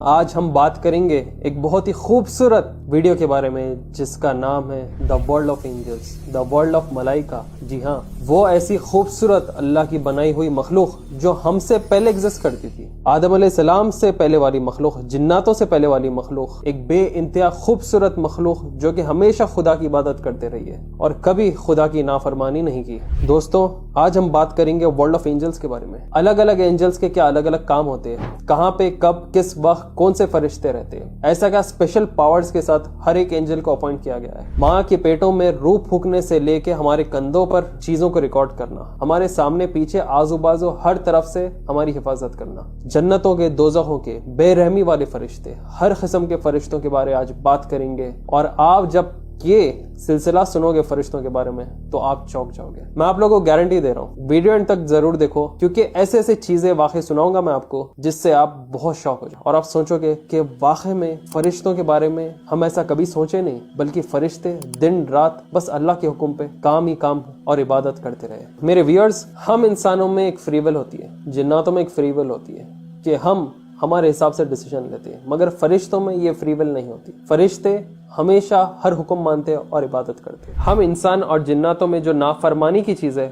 آج ہم بات کریں گے ایک بہت ہی خوبصورت ویڈیو کے بارے میں جس کا نام ہے the world of angels, the world of ملائکہ۔ جی ہاں، وہ ایسی خوبصورت اللہ کی بنائی ہوئی مخلوق جو ہم سے پہلے ایگزسٹ کرتی تھی، آدم علیہ السلام سے پہلے والی مخلوق، جناتوں سے پہلے والی مخلوق، ایک بے انتہا خوبصورت مخلوق جو کہ ہمیشہ خدا کی عبادت کرتے رہی ہے اور کبھی خدا کی نافرمانی نہیں کی۔ دوستوں، آج ہم بات کریں گے ورلڈ آف اینجلز کے بارے میں۔ الگ الگ اینجلز کے کیا الگ الگ کام ہوتے ہیں، کہاں پہ کب کس وقت کون سے فرشتے رہتے ہیں، ایسا کیا اسپیشل پاورز کے ساتھ ہر ایک اینجل کو اپوائنٹ کیا گیا ہے۔ ماں کے پیٹوں میں روح پھونکنے سے لے کے ہمارے کندھوں پر چیزوں کو ریکارڈ کرنا، ہمارے سامنے پیچھے آزو بازو ہر طرف سے ہماری حفاظت کرنا، جنتوں کے دوزخوں کے بے رحمی والے فرشتے، ہر قسم کے فرشتوں کے بارے آج بات کریں گے۔ اور آپ جب یہ سلسلہ سنو گے فرشتوں کے بارے میں تو آپ چونک جاؤ گے۔ میں آپ لوگوں کو گارنٹی دے رہا ہوں، ویڈیو اینڈ تک ضرور دیکھو، کیونکہ ایسے ایسے چیزیں واقعی سناؤں گا میں آپ کو جس سے آپ بہت شوق ہو جاؤ اور آپ سوچو گے کہ واقعی میں فرشتوں کے بارے میں ہم ایسا کبھی سوچے نہیں، بلکہ فرشتے دن رات بس اللہ کے حکم پہ کام ہی کام اور عبادت کرتے رہے۔ میرے ویورز، ہم انسانوں میں ایک فری ول ہوتی ہے، جناتوں میں ایک فری ول ہوتی ہے کہ ہم ہمارے حساب سے ڈیسیژن لیتے ہیں، مگر فرشتوں میں یہ فری ول نہیں ہوتی۔ فرشتے ہمیشہ ہر حکم مانتے اور عبادت کرتے۔ ہم انسان اور جناتوں میں جو نافرمانی کی چیز ہے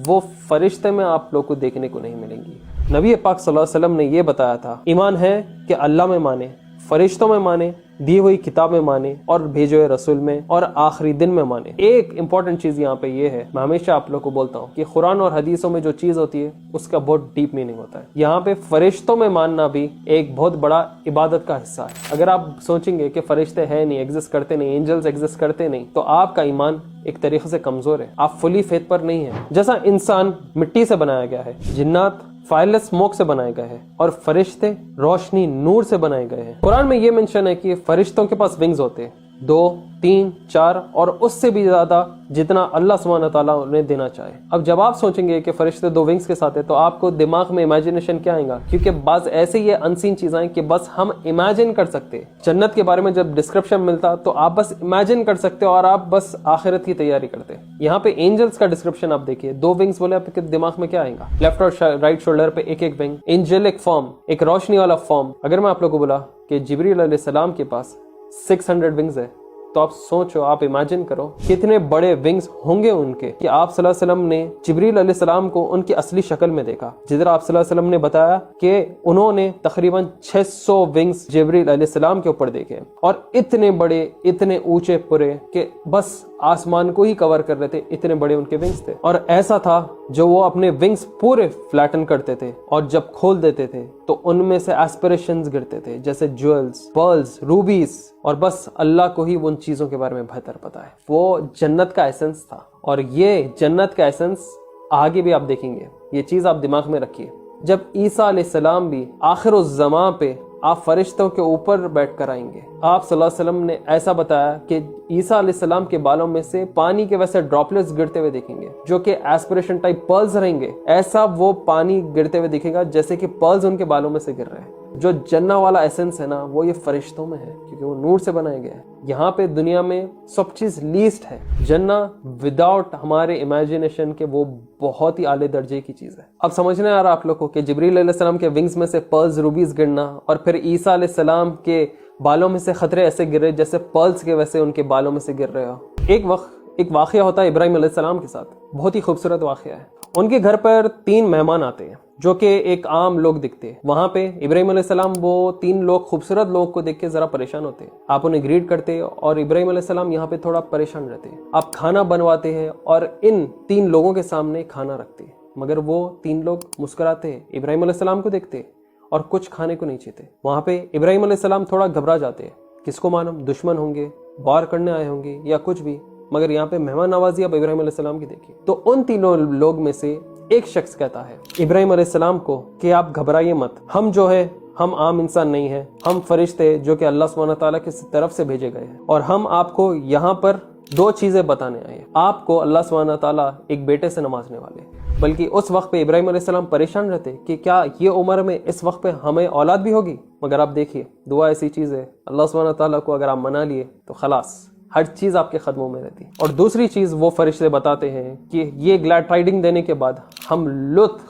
وہ فرشتے میں آپ لوگ کو دیکھنے کو نہیں ملیں گی۔ نبی پاک صلی اللہ علیہ وسلم نے یہ بتایا تھا، ایمان ہے کہ اللہ میں مانے، فرشتوں میں مانے، دی ہوئی کتاب میں مانے اور بھیجے ہوئے رسول میں اور آخری دن میں مانے۔ ایک امپورٹنٹ چیز یہاں پہ یہ ہے، میں ہمیشہ آپ لوگ کو بولتا ہوں کہ قرآن اور حدیثوں میں جو چیز ہوتی ہے اس کا بہت ڈیپ میننگ ہوتا ہے۔ یہاں پہ فرشتوں میں ماننا بھی ایک بہت بڑا عبادت کا حصہ ہے۔ اگر آپ سوچیں گے کہ فرشتے ہیں نہیں، ایگزسٹ کرتے نہیں، اینجلز ایگزسٹ کرتے نہیں، تو آپ کا ایمان ایک طریقے سے کمزور ہے، آپ فلی فیتھ پر نہیں ہیں۔ جیسا انسان مٹی سے بنایا گیا ہے، جنات فائرلیس اسموک سے بنائے گئے ہیں اور فرشتے روشنی نور سے بنائے گئے ہیں۔ قرآن میں یہ منشن ہے کہ فرشتوں کے پاس ونگز ہوتے ہیں، 2، 3، 4 اور اس سے بھی زیادہ جتنا اللہ سبحانہ تعالیٰ انہیں دینا چاہے۔ اب جب آپ سوچیں گے کہ فرشتے 2 ونگز کے ساتھ ہیں تو آپ کو دماغ میں امیجنیشن کیا آئے گا؟ کیونکہ بعض ایسے یہ انسین چیزیں ہیں کہ بس ہم امیجن کر سکتے۔ جنت کے بارے میں جب ڈسکرپشن ملتا تو آپ بس امیجن کر سکتے اور آپ بس آخرت کی تیاری کرتے۔ یہاں پہ اینجلز کا ڈسکرپشن آپ دیکھیے، 2 ونگز بولے، آپ کے دماغ میں کیا آئے گا؟ لیفٹ اور رائٹ شولڈر پہ ایک ایک ونگ، اینجلک فارم، ایک روشنی والا فارم۔ اگر میں آپ لوگوں کو بولا کہ جبریل علیہ السلام کے پاس 600 ونگز ہے تو آپ سوچو، آپ امیجن کرو کتنے بڑے ونگز ہوں گے ان کے، کہ آپ صلی اللہ علیہ وسلم نے جبریل علیہ السلام کو ان کی اصلی شکل میں دیکھا، جدھر آپ صلی اللہ علیہ وسلم نے بتایا کہ انہوں نے تقریباً 600 ونگز جبریل علیہ السلام کے اوپر دیکھے اور اتنے بڑے، اتنے اونچے پورے کہ بس آسمان کو ہی کور کر رہے تھے، اتنے بڑے ان کے ونگز تھے۔ اور ایسا تھا جو وہ اپنے ونگز پورے فلیٹن کرتے تھے اور جب کھول دیتے تھے تو ان میں سے ایسپریشنز گرتے تھے، جیسے جویلز، پرلز، روبیز، اور بس اللہ کو ہی ان چیزوں کے بارے میں بہتر پتا ہے۔ وہ جنت کا ایسنس تھا اور یہ جنت کا ایسنس آگے بھی آپ دیکھیں گے، یہ چیز آپ دماغ میں رکھیے۔ جب عیسیٰ علیہ السلام بھی آخر الزمان پہ آپ فرشتوں کے اوپر بیٹھ کر آئیں گے، آپ صلی اللہ علیہ وسلم نے ایسا بتایا کہ عیسیٰ علیہ السلام کے بالوں میں سے پانی کے ویسے ڈراپلیٹس گرتے ہوئے دیکھیں گے جو کہ ایسپریشن ٹائپ پرلز رہیں گے، ایسا وہ پانی گرتے ہوئے دکھے گا جیسے کہ پرلز ان کے بالوں میں سے گر رہے ہیں۔ جو جنہ والا ایسنس ہے نا، وہ یہ فرشتوں میں ہے کیونکہ وہ نور سے بنائے گئے ہیں۔ یہاں پہ دنیا میں سب چیز لیسٹ ہے، جنہ وداؤٹ ہمارے امیجنیشن کے وہ بہت ہی اعلی درجے کی چیز ہے۔ اب سمجھنا آ رہا آپ لوگوں کو کہ جبریل علیہ السلام کے ونگز میں سے پرلز، روبیز گرنا اور پھر عیسیٰ علیہ السلام کے بالوں میں سے خطرے ایسے گر رہے جیسے پرلز کے ویسے ان کے بالوں میں سے گر رہے ہو۔ ایک واقعہ ہوتا ہے ابراہیم علیہ السلام کے ساتھ، بہت ہی خوبصورت واقعہ ہے۔ ان کے گھر پر 3 مہمان آتے ہیں جو کہ ایک عام لوگ دکھتے ہیں۔ وہاں پہ ابراہیم علیہ السلام وہ 3 لوگ خوبصورت لوگ کو دیکھ کے ذرا پریشان ہوتے ہیں، آپ انہیں گریٹ کرتے اور ابراہیم علیہ السلام یہاں پہ تھوڑا پریشان رہتے ہیں۔ آپ کھانا بنواتے ہیں اور ان 3 لوگوں کے سامنے کھانا رکھتے ہیں، مگر وہ 3 لوگ مسکراتے ہیں، ابراہیم علیہ السلام کو دیکھتے اور کچھ کھانے کو نہیں چاہتے۔ وہاں پہ ابراہیم علیہ السلام تھوڑا گھبرا جاتے ہیں، کس کو معلوم دشمن ہوں گے، وار کرنے آئے ہوں گے یا کچھ بھی، مگر یہاں پہ مہمان نوازی اب ابراہیم علیہ السلام کی دیکھیے۔ تو ان 3 لوگ میں سے ایک شخص کہتا ہے ابراہیم علیہ السلام کو کہ آپ گھبرائیے مت، ہم جو ہے ہم عام انسان نہیں ہیں، ہم فرشتے جو کہ اللہ سبحانہ تعالیٰ کی طرف سے بھیجے گئے ہیں اور ہم آپ کو یہاں پر 2 چیزیں بتانے آئے ہیں۔ آپ کو اللہ سبحانہ تعالیٰ ایک بیٹے سے نوازنے والے ہیں۔ بلکہ اس وقت پہ ابراہیم علیہ السلام پریشان رہتے کہ کیا یہ عمر میں اس وقت پہ ہمیں اولاد بھی ہوگی، مگر آپ دیکھیے دعا ایسی چیز ہے، اللہ سبحانہ تعالیٰ کو اگر آپ منا لیے تو خلاص ہر چیز آپ کے قدموں میں رہتی۔ اور دوسری چیز وہ فرشتے بتاتے ہیں کہ یہ گلیڈ ٹائڈنگ دینے کے بعد ہم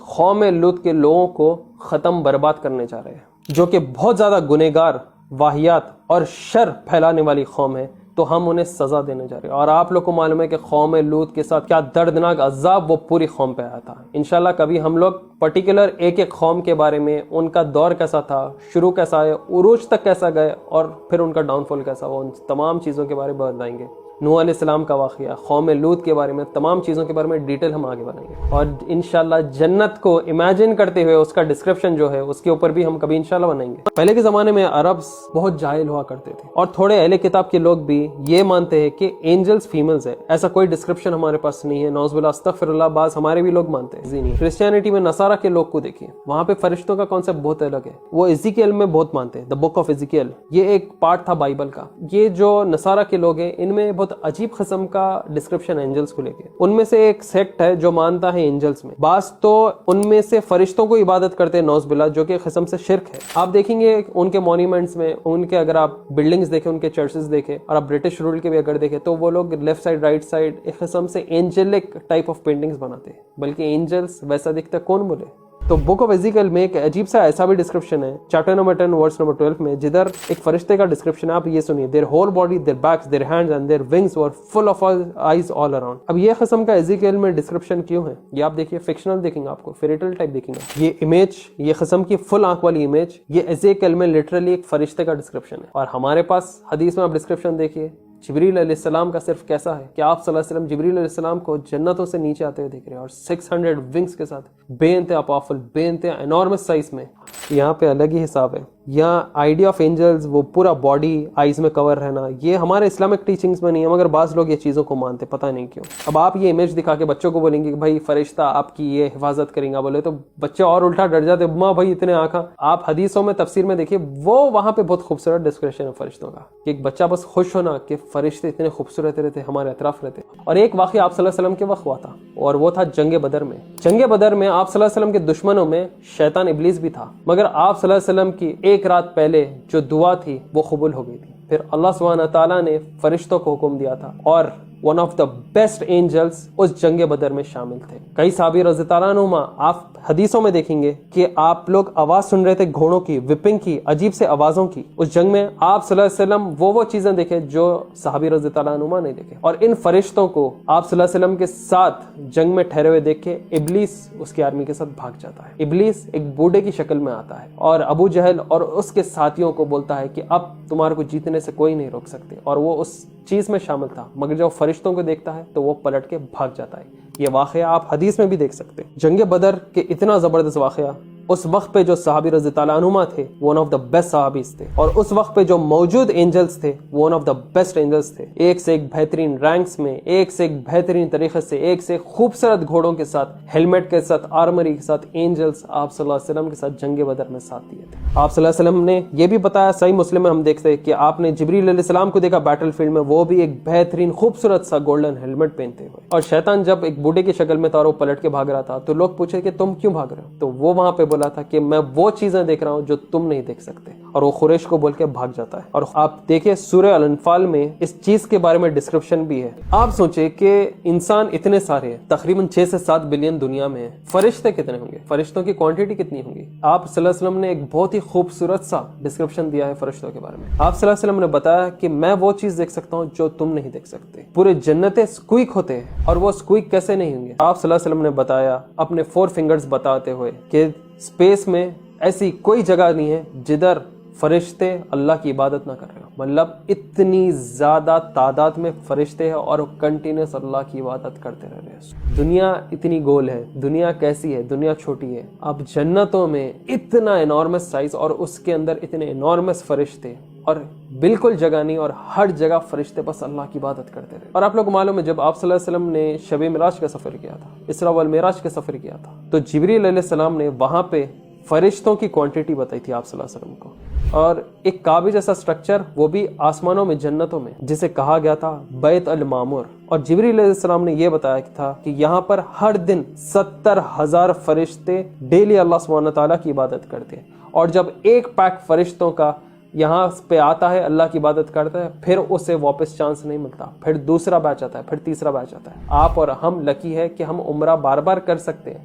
قوم لوط کے لوگوں کو ختم برباد کرنے جا رہے ہیں۔ جو کہ بہت زیادہ گنہگار، واہیات اور شر پھیلانے والی قوم ہے، تو ہم انہیں سزا دینے جا رہے ہیں۔ اور آپ لوگ کو معلوم ہے کہ قوم لوط کے ساتھ کیا دردناک عذاب وہ پوری قوم پہ آیا تھا۔ انشاءاللہ کبھی ہم لوگ پرٹیکولر ایک ایک قوم کے بارے میں، ان کا دور کیسا تھا، شروع کیسا ہے، عروج تک کیسا گئے، اور پھر ان کا ڈاؤن فال کیسا ہوا، ان تمام چیزوں کے بارے میں بتائیں گے۔ نوح علیہ السلام کا واقعہ، قوم لوط کے بارے میں، تمام چیزوں کے بارے میں ڈیٹیل ہم آگے بنائیں گے، اور انشاءاللہ جنت کو امیجن کرتے ہوئے اس کا ڈسکرپشن جو ہے اس کے اوپر بھی ہم کبھی انشاءاللہ بنائیں گے۔ پہلے کے زمانے میں عرب بہت جاہل ہوا کرتے تھے، اور تھوڑے اہل کتاب کے لوگ بھی یہ مانتے ہیں کہ اینجلز فیملز ہیں۔ ایسا کوئی ڈسکرپشن ہمارے پاس نہیں ہے، نعوذ باللہ، استغفر اللہ، بعض ہمارے بھی لوگ مانتے ہیں۔ کرسچینٹی میں نصارہ کے لوگ کو دیکھیے، وہاں پہ فرشتوں کا کانسیپٹ بہت الگ ہے، وہ ایزیکیل میں بہت مانتے ہیں، دا بک آف ایزیکیل، یہ ایک پارٹ تھا بائبل کا۔ یہ جو نصارہ کے لوگ ہیں ان میں بہت عجیب قسم کا ڈسکرپشن اینجلز کو لے کے، ان میں سے ایک سیکٹ ہے جو مانتا ہے اینجلز میں، بعض تو ان میں سے فرشتوں کو عبادت کرتے ہیں، نعوذ باللہ، جو کہ قسم سے شرک ہے۔ آپ دیکھیں گے ان کے مونیومنٹس میں، ان کے اگر آپ بلڈنگز دیکھیں، ان کے چرچز دیکھیں، اور آپ برٹش رول کے بھی اگر دیکھیں، تو وہ لوگ لیفٹ سائڈ رائٹ سائڈ ایک قسم سے اینجلک ٹائپ آف پینٹنگز بناتے ہیں، بلکہ اینجلز ویسا دکھتا ہے کون بولے؟ تو بک آف ایزیکیل میں ایک عجیب سا ایسا بھی ڈسکرپشن ہے، چیپٹر نمبر 10 ورس نمبر 12 میں، جدھر ایک فرشتے کا ڈسکرپشن ہے، آپ یہ سنیے، their whole body, their backs, their hands and their wings were full of eyes all around۔ اب یہ قسم کا ایزیکیل میں ڈسکرپشن کیوں ہے؟ یہ آپ دیکھیے، فکشنل دیکھیں گے، آپ کو فیریٹل ٹائپ دیکھیں گے، یہ امیج، یہ قسم کی فل آنکھ والی امیج، یہ ایزیکیل میں لٹرلی ایک فرشتے کا ڈسکرپشن ہے۔ اور ہمارے پاس حدیث میں آپ ڈسکرپشن دیکھیے، جبریل علیہ السلام کا صرف کیسا ہے کہ آپ صلی اللہ علیہ وسلم جبریل علیہ السلام کو جنتوں سے نیچے آتے ہوئے دیکھ رہے ہیں، اور 600 ونگز کے ساتھ، بے انتہا پاورفل، بے انتہا انارمس سائز میں۔ یہاں پہ الگ ہی حساب ہے، یہاں آئیڈیا آف اینجلز، وہ پورا باڈی آئیز میں کور رہنا، یہ ہمارے اسلامک ٹیچنگز میں نہیں ہے، مگر بعض لوگ یہ چیزوں کو مانتے، پتہ نہیں کیوں۔ اب آپ یہ امیج دکھا کے بچوں کو بولیں گے کہ بھائی فرشتہ آپ کی یہ حفاظت کریں گا، بولے تو بچے اور الٹا ڈر جاتے، ماں بھائی اتنے آنکھاں۔ آپ حدیثوں میں تفسیر میں دیکھیے، وہ وہاں پہ بہت خوبصورت ڈسکرپشن ہے فرشتوں کا، کہ ایک بچہ بس خوش ہونا کہ فرشتے اتنے خوبصورت رہتے، ہمارے اطراف رہتے۔ اور ایک واقعہ آپ صلی اللہ علیہ وسلم کے وقت ہوا تھا، اور وہ تھا جنگ بدر میں۔ جنگ بدر میں آپ صلی اللہ علیہ وسلم کے دشمنوں میں شیطان ابلیس بھی تھا، مگر آپ صلی اللہ علیہ وسلم کی ایک رات پہلے جو دعا تھی وہ قبول ہو گئی تھی۔ پھر اللہ سبحانہ تعالیٰ نے فرشتوں کو حکم دیا تھا، اور one of the best angels اس جنگ بدر میں شامل تھے۔ کئی صحابی رضی اللہ عنہما، آپ حدیثوں میں دیکھیں گے کہ آپ لوگ آواز سن رہے تھے گھوڑوں کی، وپنگ کی، عجیب سے آوازوں کی۔ اس جنگ میں آپ صلی اللہ علیہ وسلم وہ چیزیں دیکھے جو صحابی رضی اللہ عنہما نے دیکھے، اور ان فرشتوں کو آپ صلی اللہ علیہ وسلم کے ساتھ جنگ میں ٹھہرے ہوئے دیکھ کے ابلیس اس کی آرمی کے ساتھ بھاگ جاتا ہے۔ ابلیس ایک بوڑھے کی شکل میں آتا ہے، اور ابو جہل اور اس کے ساتھیوں کو بولتا ہے کہ اب تمہارے کو جیتنے سے کوئی نہیں روک سکتے، اور وہ اس چیز میں شامل تھا، مگر جب فرشتوں کو دیکھتا ہے تو وہ پلٹ کے بھاگ جاتا ہے۔ یہ واقعہ آپ حدیث میں بھی دیکھ سکتے ہیں۔ جنگ بدر کے اتنا زبردست واقعہ، اس وقت پہ جو صحابی رضی اللہ عنہما تھے وہ ون آف دا بیسٹ صحابیز تھے، اور اس وقت پہ جو موجود اینجلز تھے وہ one of the best angels تھے، ایک سے ایک بہترین رینکس میں، ایک سے ایک بہترین طریقے سے، ایک سے ایک خوبصورت گھوڑوں کے ساتھ، ہیلمٹ کے ساتھ، آرمری کے ساتھ، اینجلز آپ صلی اللہ علیہ وسلم کے ساتھ جنگ بدر میں ساتھ دیے تھے۔ آپ صلی اللہ علیہ وسلم نے یہ بھی بتایا، صحیح مسلم میں ہم دیکھتے ہیں کہ آپ نے جبریل علیہ السلام کو دیکھا بیٹل فیلڈ میں، وہ بھی ایک بہترین خوبصورت سا گولڈن ہیلمٹ پہنتے ہوئے، اور شیطان جب ایک بوڑھے کی شکل میں تھا اور وہ پلٹ کے بھاگ رہا تھا تو لوگ پوچھے کہ تم کیوں بھاگ رہے ہو؟ تو وہ وہاں پہ بولا تھا کہ میں وہ چیزیں دیکھ رہا ہوں جو تم نہیں دیکھ سکتے، اور وہ قریش کو بول کے بھاگ جاتا ہے۔ اور آپ دیکھیں سورہ الانفال میں اس چیز کے بارے میں ڈسکرپشن بھی ہے۔ آپ سوچیں کہ انسان اتنے سارے ہیں، تقریباً 6 سے 7 بلین دنیا میں ہیں، فرشتے کتنے ہوں گے؟ فرشتوں کی کوانٹٹی کتنی ہوگی؟ آپ صلی اللہ علیہ وسلم نے ایک بہت ہی خوبصورت سا ڈسکرپشن دیا ہے فرشتوں کے بارے میں۔ آپ صلی اللہ علیہ وسلم نے بتایا کہ میں وہ چیز دیکھ سکتا ہوں جو تم نہیں دیکھ سکتے، پورے جنتیں سکویک ہوتے ہیں، اور وہ سکویک کیسے نہیں ہوں گے؟ آپ صلی اللہ علیہ وسلم نے بتایا اپنے 4 فنگرز بتاتے ہوئے کہ اسپیس میں ایسی کوئی جگہ نہیں ہے جدھر فرشتے اللہ کی عبادت نہ کر رہے ہو، مطلب اتنی زیادہ تعداد میں فرشتے ہیں اور وہ کنٹینیوس اللہ کی عبادت کرتے رہ رہے ہیں۔ دنیا اتنی گول ہے، دنیا کیسی ہے؟ دنیا چھوٹی ہے۔ اب جنتوں میں اتنا انارمس سائز، اور اس کے اندر اتنے انارمس فرشتے، اور بالکل جگہ نہیں، اور ہر جگہ فرشتے بس اللہ کی عبادت کرتے رہے۔ اور آپ لوگ کو معلوم ہے جب آپ صلی اللہ علیہ وسلم نے شب معراج کا سفر کیا تھا، اسراء والمعراج کا سفر کیا تھا، تو جبریل علیہ السلام نے وہاں پہ فرشتوں کی کوانٹٹی بتائی تھی آپ صلی اللہ علیہ وسلم کو، اور ایک کعبے جیسا سٹرکچر، وہ بھی آسمانوں میں، جنتوں میں، جسے کہا گیا تھا بیت المعمور۔ اور جبریل علیہ السلام نے یہ بتایا تھا کہ یہاں پر ہر دن 70,000 فرشتے ڈیلی اللہ سبحانہ تعالیٰ کی عبادت کرتے ہیں، اور جب ایک پیک فرشتوں کا یہاں پہ آتا ہے، اللہ کی عبادت کرتا ہے، پھر اسے واپس چانس نہیں ملتا، پھر دوسرا بیچ آتا ہے، پھر تیسرا بیچ آتا ہے۔ آپ اور ہم لکی ہے کہ ہم عمرہ بار بار کر سکتے ہیں،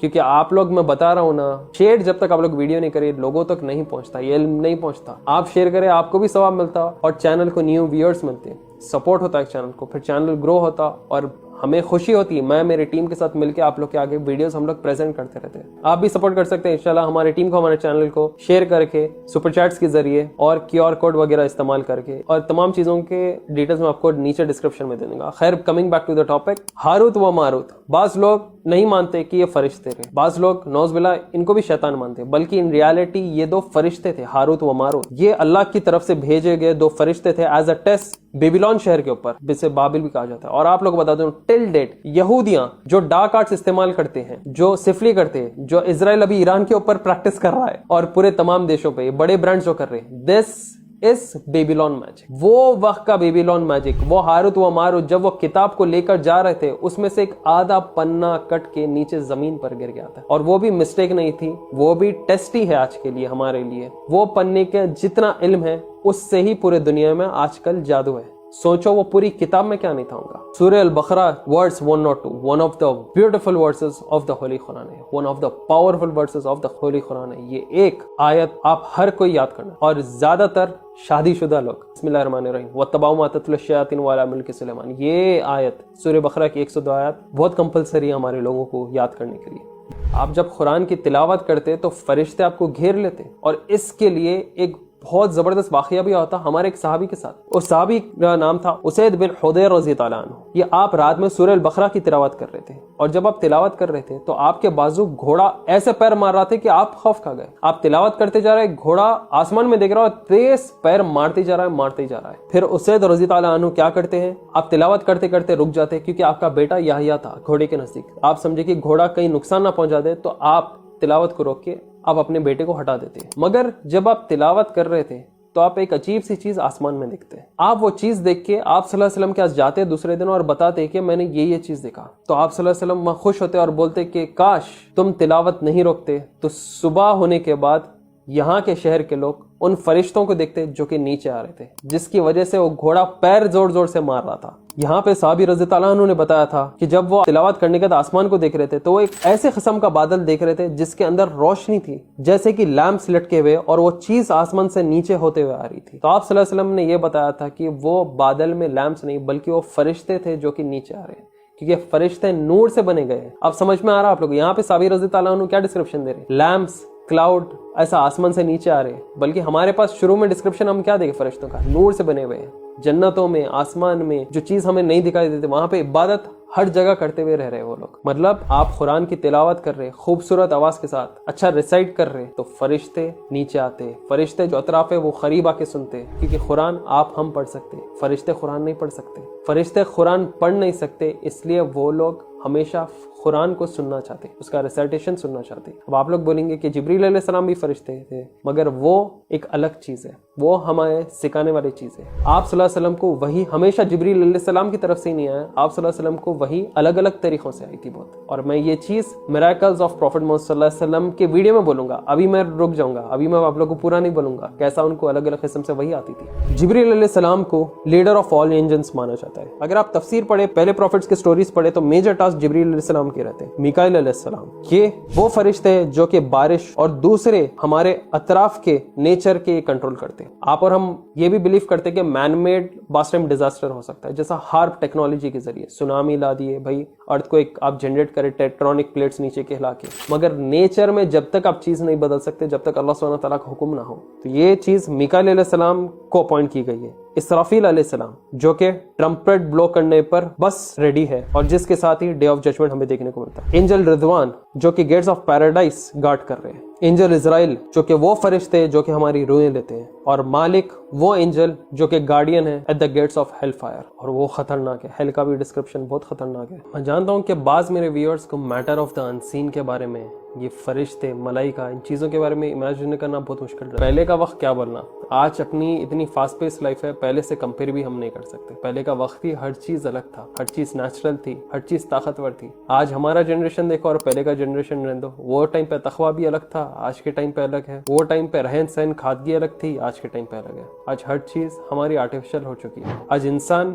کیونکہ آپ لوگ, میں بتا رہا ہوں نا, شیئر جب تک آپ لوگ ویڈیو نہیں کریں لوگوں تک نہیں پہنچتا, یہ علم نہیں پہنچتا. آپ شیئر کریں, آپ کو بھی ثواب ملتا اور چینل کو نیو ویورز ملتے, سپورٹ ہوتا ہے چینل کو, پھر چینل گرو ہوتا اور ہمیں خوشی ہوتی ہے. میں میری ٹیم کے ساتھ مل کے آپ لوگ کے آگے ویڈیوز ہم لوگ پریزنٹ کرتے رہتے ہیں. آپ بھی سپورٹ کر سکتے ہیں انشاءاللہ ہماری ٹیم کو, ہمارے چینل کو شیئر کر کے, سپر چیٹس کے ذریعے اور QR کوڈ وغیرہ استعمال کر کے, اور تمام چیزوں کے ڈیٹیلز میں آپ کو نیچے ڈسکرپشن میں دے دوں گا. خیر, coming back to the topic, ہاروت و ماروت. بعض لوگ نہیں مانتے کہ یہ فرشتے تھے, بعض لوگ نوز باللہ ان کو بھی شیطان مانتے, بلکہ ان ریالٹی یہ دو فرشتے تھے, ہاروت و ماروت. یہ اللہ کی طرف سے بھیجے گئے دو فرشتے تھے ایز اے ٹیسٹ بیبیلون شہر کے اوپر, جسے بابل بھی کہا جاتا ہے. اور آپ لوگ بتا دوں, ٹل ڈیٹ یہودیاں جو ڈارک آرٹس استعمال کرتے ہیں, جو سفلی کرتے ہیں, جو اسرائیل ابھی ایران کے اوپر پریکٹس کر رہا ہے اور پورے تمام دیشوں پہ بڑے برانڈز جو کر رہے ہیں, دس اس بیبیلون میجک, وہ وقت کا بیبیلون میجک. وہ ہاروت و ماروت جب وہ کتاب کو لے کر جا رہے تھے, اس میں سے ایک آدھا پنا کٹ کے نیچے زمین پر گر گیا تھا, اور وہ بھی مسٹیک نہیں تھی, وہ بھی ٹیسٹ ہی ہے آج کے لیے ہمارے لیے. وہ پنے کے جتنا علم ہے اس سے ہی پورے دنیا میں آج کل جادو ہے. سوچو وہ پوری کتاب میں کیا نہیں تھا ہوگا. سورہ البقرہ ورس 102, one of the beautiful verses of the Holy Quran ہے, one of the powerful verses of the Holy Quran ہے. یہ ایک آیت آپ ہر کوئی یاد کرنا, اور زیادہ تر شادی شدہ لوگ. بسم اللہ الرحمن الرحیم, وَاتَّبَعُوا مَا تَتْلُو الشَّيَاطِينُ عَلَىٰ مُلْكِ سُلَيْمَانَ. یہ آیت سورہ بقرہ کی 102 آیت بہت کمپلسری ہے ہمارے لوگوں کو یاد کرنے کے لیے. آپ جب قرآن کی تلاوت کرتے تو فرشتے آپ کو گھیر لیتے, اور اس کے لیے ایک بہت زبردست واقعہ بھی ہوتا ہمارے ایک صحابی کے ساتھ. اس صحابی کا نام تھا اسید بن حضیر رضی اللہ عنہ. یہ آپ رات میں سورہ البقرہ کی تلاوت کر رہے تھے, اور جب آپ تلاوت کر رہے تھے تو آپ کے بازو گھوڑا ایسے پیر مار رہا تھے کہ آپ خوف کھا گئے. آپ تلاوت کرتے جا رہے, گھوڑا آسمان میں دیکھ رہا ہے, تیز پیر مارتے جا رہا ہے. پھر اسید رضی اللہ عنہ کیا کرتے ہیں, آپ تلاوت کرتے کرتے رک جاتے, کیونکہ آپ کا بیٹا یحییٰ تھا گھوڑے کے نزدیک. آپ سمجھے کہ گھوڑا کہیں نقصان نہ پہنچا دے, تو آپ تلاوت کو روک کے آپ اپنے بیٹے کو ہٹا دیتے. مگر جب آپ تلاوت کر رہے تھے تو آپ ایک عجیب سی چیز آسمان میں دیکھتے ہیں. آپ وہ چیز دیکھ کے آپ صلی اللہ علیہ وسلم کے پاس جاتے دوسرے دن اور بتاتے کہ میں نے یہ چیز دیکھا. تو آپ صلی اللہ علیہ وسلم خوش ہوتے اور بولتے کہ کاش تم تلاوت نہیں روکتے, تو صبح ہونے کے بعد یہاں کے شہر کے لوگ ان فرشتوں کو دیکھتے جو کہ نیچے آ رہے تھے, جس کی وجہ سے وہ گھوڑا پیر زور زور سے مار رہا تھا. یہاں پہ صحابی رضی اللہ عنہ نے بتایا تھا کہ جب وہ تلاوت کرنے کے بعد آسمان کو دیکھ رہے تھے تو وہ ایک ایسے قسم کا بادل دیکھ رہے تھے جس کے اندر روشنی تھی, جیسے کہ لیمپس لٹکے ہوئے, اور وہ چیز آسمان سے نیچے ہوتے ہوئے آ رہی تھی. تو آپ صلی اللہ علیہ وسلم نے یہ بتایا تھا کہ وہ بادل میں لیمپس نہیں بلکہ وہ فرشتے تھے جو کہ نیچے آ رہے ہیں, کیونکہ فرشتے نور سے بنے گئے ہیں. اب سمجھ میں آ رہا آپ لوگ, یہاں پہ صحابی رضی اللہ عنہ کیا ڈسکرپشن دے رہے ہیں, لیمپس, کلاؤڈ ایسا آسمان سے نیچے آ رہے ہیں, بلکہ ہمارے پاس شروع میں ڈسکرپشن ہم کیا دیکھیں فرشتوں کا, نور سے بنے ہوئے ہیں. جنتوں میں, آسمان میں جو چیز ہمیں نہیں دکھائی دیتی, وہاں پہ عبادت ہر جگہ کرتے ہوئے رہ رہے وہ لوگ. مطلب آپ قرآن کی تلاوت کر رہے, خوبصورت آواز کے ساتھ اچھا ریسائٹ کر رہے, تو فرشتے نیچے آتے, فرشتے جو اطراف ہے وہ قریب آ کے سنتے, کیونکہ قرآن آپ ہم پڑھ سکتے, فرشتے قرآن نہیں پڑھ سکتے. فرشتے قرآن پڑھ نہیں سکتے, اس لیے وہ لوگ ہمیشہ قرآن کو سننا چاہتے, اس کا ریسائٹیشن سننا چاہتے. اب آپ لوگ بولیں گے کہ جبریل علیہ السلام بھی فرشتے تھے, مگر وہ ایک الگ چیز ہے, وہ ہمیں سکھانے والی چیز ہے. آپ صلی اللہ علیہ وسلم کو وہی ہمیشہ جبریل علیہ السلام کی طرف سے ہی نہیں آیا, آپ صلی اللہ علیہ وسلم کو وہی الگ الگ طریقوں سے آئی تھی بہت. اور میں یہ چیز میراکلز آف پروفٹ محمد صلی اللہ علیہ وسلم کے ویڈیو میں بولوں گا, ابھی میں رک جاؤں گا, ابھی میں آپ لوگوں کو پورا نہیں بولوں گا کیسا ان کو الگ الگ قسم سے وہی آتی تھی. جبریل علیہ السلام کو لیڈر آف آل اینجلز مانا جاتا ہے. اگر آپ تفسیر پڑھے, پہلے پروفٹس کے سٹوریز پڑھے, تو میجر ٹاسک جبریل علیہ السلام کے رہتے ہیں. میکائیل علیہ السلام یہ وہ فرشتے ہیں جو کہ بارش اور دوسرے ہمارے اطراف کے نیچر کے کنٹرول کرتے ہیں. آپ اور ہم یہ بھی بلیو کرتے ہیں کہ مین میڈ بعض ٹائم ڈیزاسٹر ہو سکتا ہے, جیسا ہارپ ٹیکنالوجی کے ذریعے سونامی لا دیے بھائی, ارتھ کو ایک آپ جنریٹ کرے ٹیکٹونک پلیٹس نیچے کے ہلا کے. مگر نیچر میں جب تک آپ چیز نہیں بدل سکتے جب تک اللہ سبحانہ تعالیٰ کا حکم نہ ہو. تو یہ چیز میکائیل علیہ السلام کو اپوائنٹ کی گئی ہے. اسرافیل علیہ السلام جو کہ ٹرمپٹ بلو کرنے پر بس ریڈی ہے, اور جس کے ساتھ ہی ڈے آف ججمنٹ ہمیں دیکھنے کو ملتا ہے. اینجل رضوان جو کہ گیٹس آف پیراڈائز گارڈ کر رہے ہیں. اینجل اسرائیل جو کہ وہ فرشتے جو کہ ہماری روحیں لیتے ہیں. اور مالک وہ اینجل جو کہ گارڈین ہے at the gates of hell fire, اور وہ خطرناک ہے. ہیل کا بھی ڈسکرپشن بہت خطرناک ہے. میں جانتا ہوں کہ بعض میرے ویورز کو میٹر آف دا انسین کے بارے میں, یہ فرشتے, ملائکہ, ان چیزوں کے بارے میں امیجن کرنا بہت مشکل ہے. پہلے کا وقت کیا بولنا, آج اپنی اتنی فاسٹ پیس لائف ہے, پہلے سے کمپیئر بھی ہم نہیں کر سکتے. پہلے کا وقت ہی ہر چیز الگ تھا, ہر چیز نیچرل تھی, ہر چیز طاقتور تھی. آج ہمارا جنریشن دیکھو اور پہلے کا جنریشن رہنے دو, وہ ٹائم پہ تقویٰ بھی الگ تھا, آج کے ٹائم پہ الگ ہے. وہ ٹائم پہ رہن سہن کھادگی الگ تھی, آج کے ٹائم پہ الگ ہے. آج ہر چیز ہماری آرٹیفیشل ہو چکی ہے. آج انسان